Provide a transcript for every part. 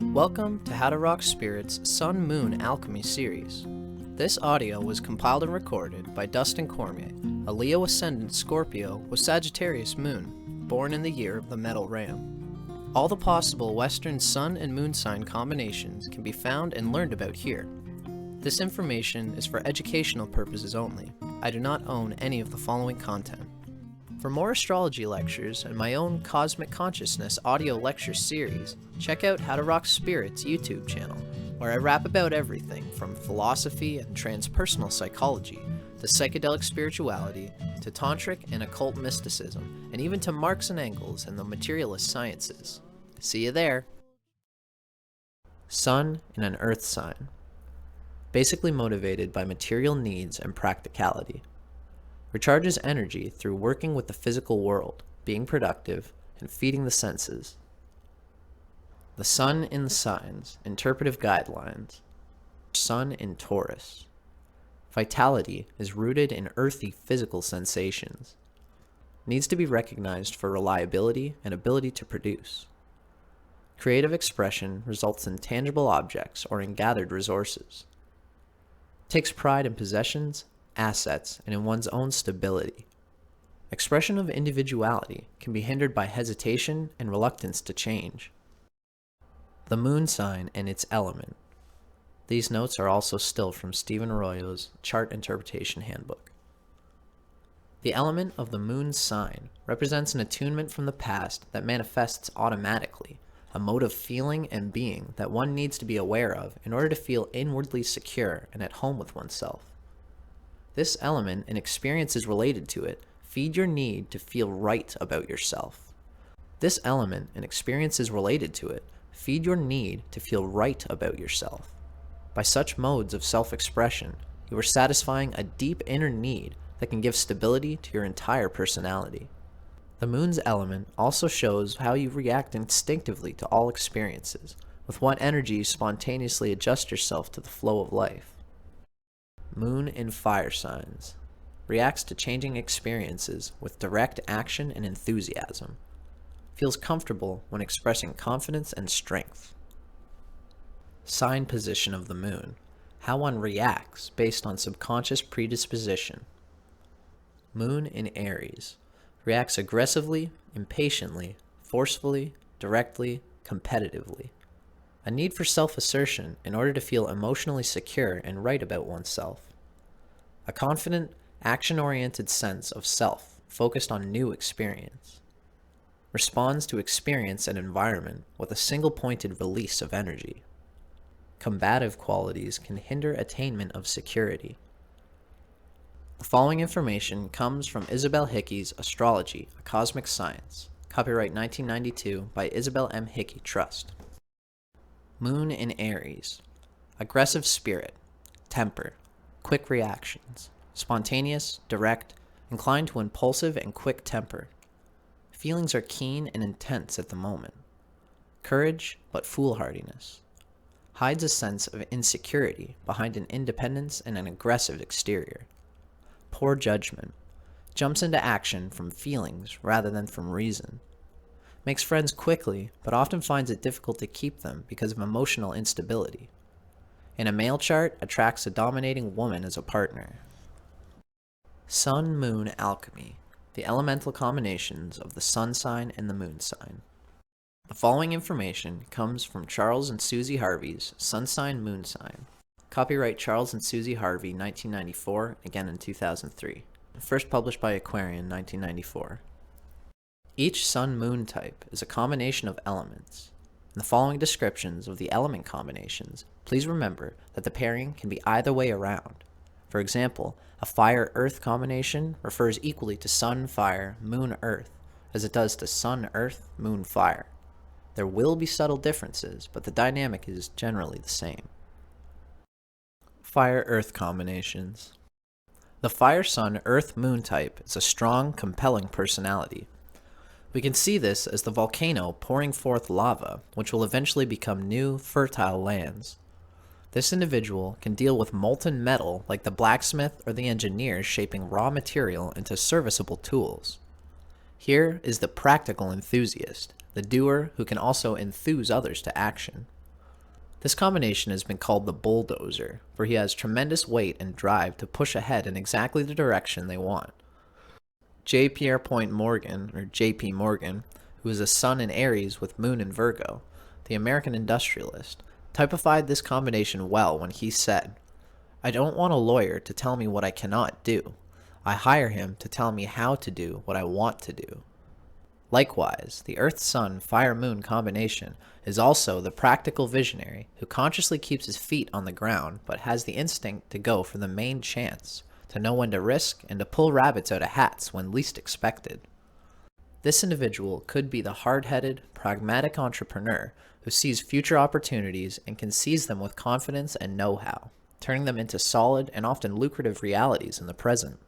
Welcome to How to Rock Spirit's Sun Moon Alchemy series. This audio was compiled and recorded by Dustin Cormier, a Leo Ascendant Scorpio with Sagittarius Moon, born in the year of the Metal Ram. All the possible Western Sun and Moon sign combinations can be found and learned about here. This information is for educational purposes only. I do not own any of the following content. For more astrology lectures and my own Cosmic Consciousness audio lecture series, check out How to Rock Spirit's YouTube channel, where I rap about everything from philosophy and transpersonal psychology, to psychedelic spirituality, to tantric and occult mysticism, and even to Marx and Engels and the materialist sciences. See you there! Sun in an Earth sign. Basically motivated by material needs and practicality. Recharges energy through working with the physical world, being productive, and feeding the senses. The Sun in the Signs, Interpretive Guidelines. Sun in Taurus. Vitality is rooted in earthy physical sensations. Needs to be recognized for reliability and ability to produce. Creative expression results in tangible objects or in gathered resources. Takes pride in possessions, assets, and in one's own stability. Expression of individuality can be hindered by hesitation and reluctance to change. The Moon sign and its element. These notes are also still from Stephen Arroyo's Chart Interpretation Handbook. The element of the Moon sign represents an attunement from the past that manifests automatically, a mode of feeling and being that one needs to be aware of in order to feel inwardly secure and at home with oneself. This element and experiences related to it feed your need to feel right about yourself. This element and experiences related to it feed your need to feel right about yourself. By such modes of self-expression, you are satisfying a deep inner need that can give stability to your entire personality. The Moon's element also shows how you react instinctively to all experiences, with what energy you spontaneously adjust yourself to the flow of life. Moon in Fire signs. Reacts to changing experiences with direct action and enthusiasm. Feels comfortable when expressing confidence and strength. Sign position of the Moon. How one reacts based on subconscious predisposition. Moon in Aries. Reacts aggressively, impatiently, forcefully, directly, competitively. A need for self-assertion in order to feel emotionally secure and right about oneself. A confident, action-oriented sense of self focused on new experience. Responds to experience and environment with a single-pointed release of energy. Combative qualities can hinder attainment of security. The following information comes from Isabel Hickey's Astrology, a Cosmic Science, copyright 1992 by Isabel M. Hickey Trust. Moon in Aries. Aggressive spirit, temper, quick reactions, spontaneous, direct, inclined to impulsive and quick temper. Feelings are keen and intense at the moment. Courage, but foolhardiness. Hides a sense of insecurity behind an independence and an aggressive exterior. Poor judgment. Jumps into action from feelings rather than from reason. Makes friends quickly, but often finds it difficult to keep them because of emotional instability. In a male chart, attracts a dominating woman as a partner. Sun-Moon Alchemy. The elemental combinations of the Sun sign and the Moon sign. The following information comes from Charles and Susie Harvey's Sun Sign Moon Sign. Copyright Charles and Susie Harvey, 1994, again in 2003. First published by Aquarian, 1994. Each Sun-Moon type is a combination of elements. In the following descriptions of the element combinations, please remember that the pairing can be either way around. For example, a Fire-Earth combination refers equally to Sun-Fire, Moon-Earth, as it does to Sun-Earth, Moon-Fire. There will be subtle differences, but the dynamic is generally the same. Fire-Earth combinations. The Fire-Sun-Earth-Moon type is a strong, compelling personality. We can see this as the volcano pouring forth lava, which will eventually become new, fertile lands. This individual can deal with molten metal like the blacksmith or the engineer shaping raw material into serviceable tools. Here is the practical enthusiast, the doer who can also enthuse others to action. This combination has been called the bulldozer, for he has tremendous weight and drive to push ahead in exactly the direction they want. J. Pierpont Morgan, or J.P. Morgan, who is a sun in Aries with moon in Virgo, the American industrialist, typified this combination well when he said, "I don't want a lawyer to tell me what I cannot do. I hire him to tell me how to do what I want to do." Likewise, the Earth-Sun-Fire-Moon combination is also the practical visionary who consciously keeps his feet on the ground but has the instinct to go for the main chance, to know when to risk and to pull rabbits out of hats when least expected. This individual could be the hard-headed, pragmatic entrepreneur who sees future opportunities and can seize them with confidence and know-how, turning them into solid and often lucrative realities in the present.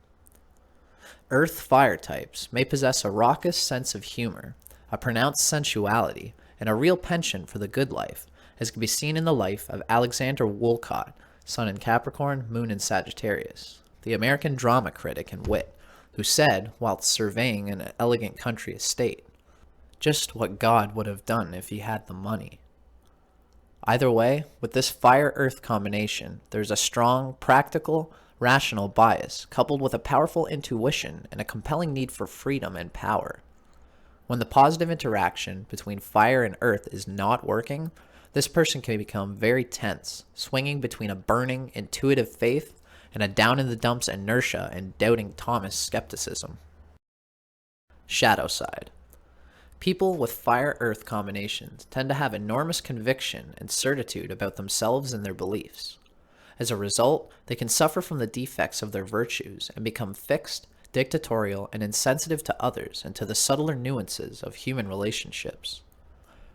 Earth-fire types may possess a raucous sense of humor, a pronounced sensuality, and a real penchant for the good life, as can be seen in the life of Alexander Woollcott, Sun in Capricorn, Moon in Sagittarius, the American drama critic and wit, who said, whilst surveying an elegant country estate, "Just what God would have done if he had the money." Either way, with this fire-earth combination, there's a strong, practical, rational bias, coupled with a powerful intuition and a compelling need for freedom and power. When the positive interaction between fire and earth is not working, this person can become very tense, swinging between a burning, intuitive faith and a down-in-the-dumps inertia and doubting Thomas skepticism. Shadow side. People with fire-earth combinations tend to have enormous conviction and certitude about themselves and their beliefs. As a result, they can suffer from the defects of their virtues and become fixed, dictatorial, and insensitive to others and to the subtler nuances of human relationships.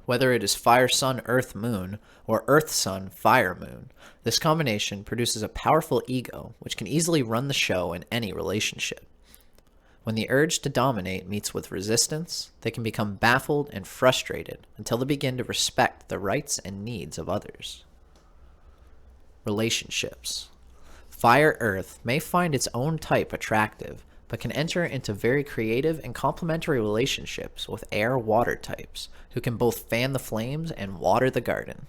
Whether it is Fire-Sun-Earth-Moon or Earth-Sun-Fire-Moon, this combination produces a powerful ego which can easily run the show in any relationship. When the urge to dominate meets with resistance, they can become baffled and frustrated until they begin to respect the rights and needs of others. Relationships. Fire-Earth may find its own type attractive, but can enter into very creative and complementary relationships with air-water types, who can both fan the flames and water the garden.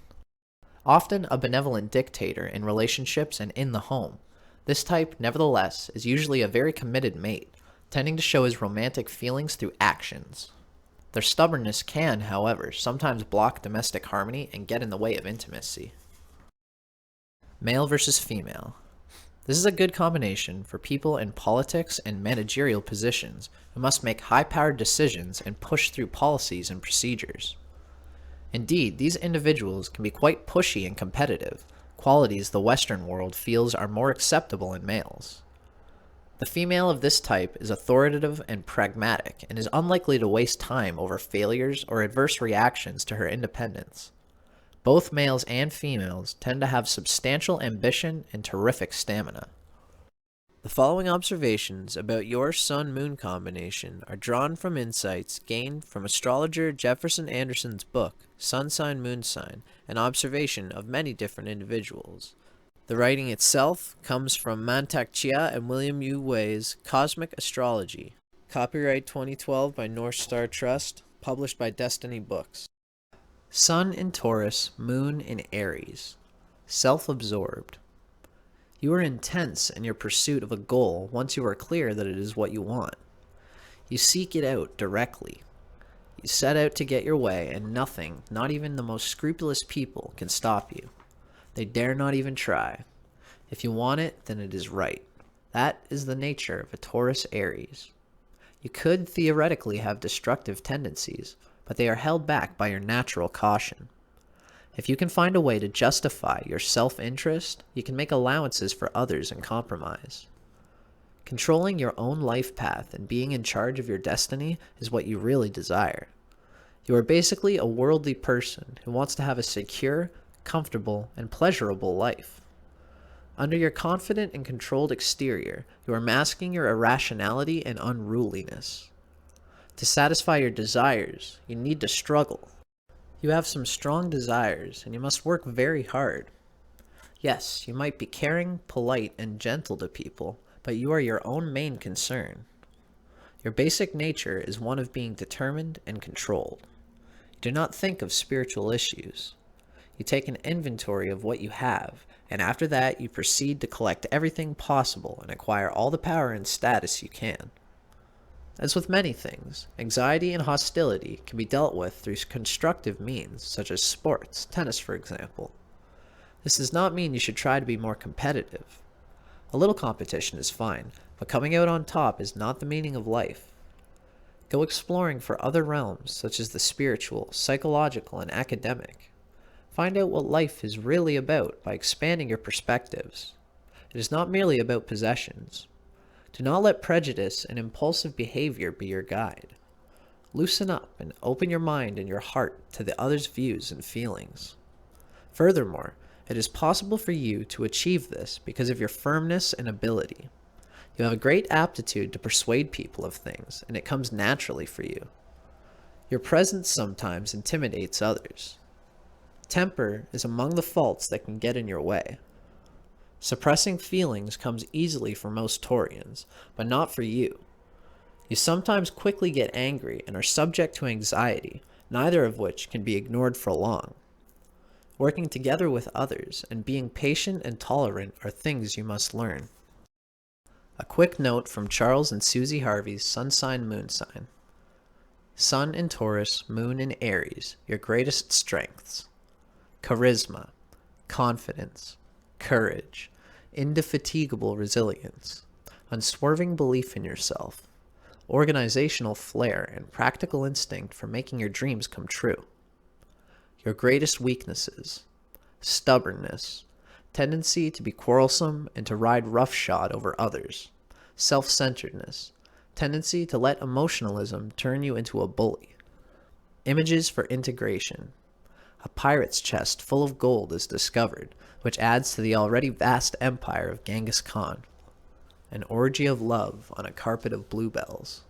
Often a benevolent dictator in relationships and in the home, this type, nevertheless, is usually a very committed mate, tending to show his romantic feelings through actions. Their stubbornness can, however, sometimes block domestic harmony and get in the way of intimacy. Male versus female. This is a good combination for people in politics and managerial positions who must make high-powered decisions and push through policies and procedures. Indeed, these individuals can be quite pushy and competitive, qualities the Western world feels are more acceptable in males. The female of this type is authoritative and pragmatic and is unlikely to waste time over failures or adverse reactions to her independence. Both males and females tend to have substantial ambition and terrific stamina. The following observations about your Sun-Moon combination are drawn from insights gained from astrologer Jefferson Anderson's book, Sun Sign, Moon Sign, an observation of many different individuals. The writing itself comes from Mantak Chia and William U. Wei's Cosmic Astrology. Copyright 2012 by North Star Trust, published by Destiny Books. Sun in Taurus, Moon in Aries. Self-absorbed. You are intense in your pursuit of a goal once you are clear that it is what you want. You seek it out directly. You set out to get your way, and nothing, not even the most scrupulous people, can stop you. They dare not even try. If you want it, then it is right. That is the nature of a Taurus Aries. You could theoretically have destructive tendencies, but they are held back by your natural caution. If you can find a way to justify your self-interest, you can make allowances for others and compromise. Controlling your own life path and being in charge of your destiny is what you really desire. You are basically a worldly person who wants to have a secure, comfortable, and pleasurable life. Under your confident and controlled exterior, you are masking your irrationality and unruliness. To satisfy your desires, you need to struggle. You have some strong desires, and you must work very hard. Yes, you might be caring, polite, and gentle to people, but you are your own main concern. Your basic nature is one of being determined and controlled. You do not think of spiritual issues. You take an inventory of what you have, and after that you proceed to collect everything possible and acquire all the power and status you can. As with many things, anxiety and hostility can be dealt with through constructive means, such as sports, tennis for example. This does not mean you should try to be more competitive. A little competition is fine, but coming out on top is not the meaning of life. Go exploring for other realms, such as the spiritual, psychological, and academic. Find out what life is really about by expanding your perspectives. It is not merely about possessions. Do not let prejudice and impulsive behavior be your guide. Loosen up and open your mind and your heart to the other's views and feelings. Furthermore, it is possible for you to achieve this because of your firmness and ability. You have a great aptitude to persuade people of things, and it comes naturally for you. Your presence sometimes intimidates others. Temper is among the faults that can get in your way. Suppressing feelings comes easily for most Taurians, but not for you. You sometimes quickly get angry and are subject to anxiety, neither of which can be ignored for long. Working together with others and being patient and tolerant are things you must learn. A quick note from Charles and Susie Harvey's Sun Sign Moon Sign. Sun in Taurus, Moon in Aries, your greatest strengths. Charisma, confidence, courage, indefatigable resilience, unswerving belief in yourself, organizational flair, and practical instinct for making your dreams come true. Your greatest weaknesses: stubbornness, tendency to be quarrelsome and to ride roughshod over others, self-centeredness, tendency to let emotionalism turn you into a bully. Images for integration. A pirate's chest full of gold is discovered, which adds to the already vast empire of Genghis Khan. An orgy of love on a carpet of bluebells.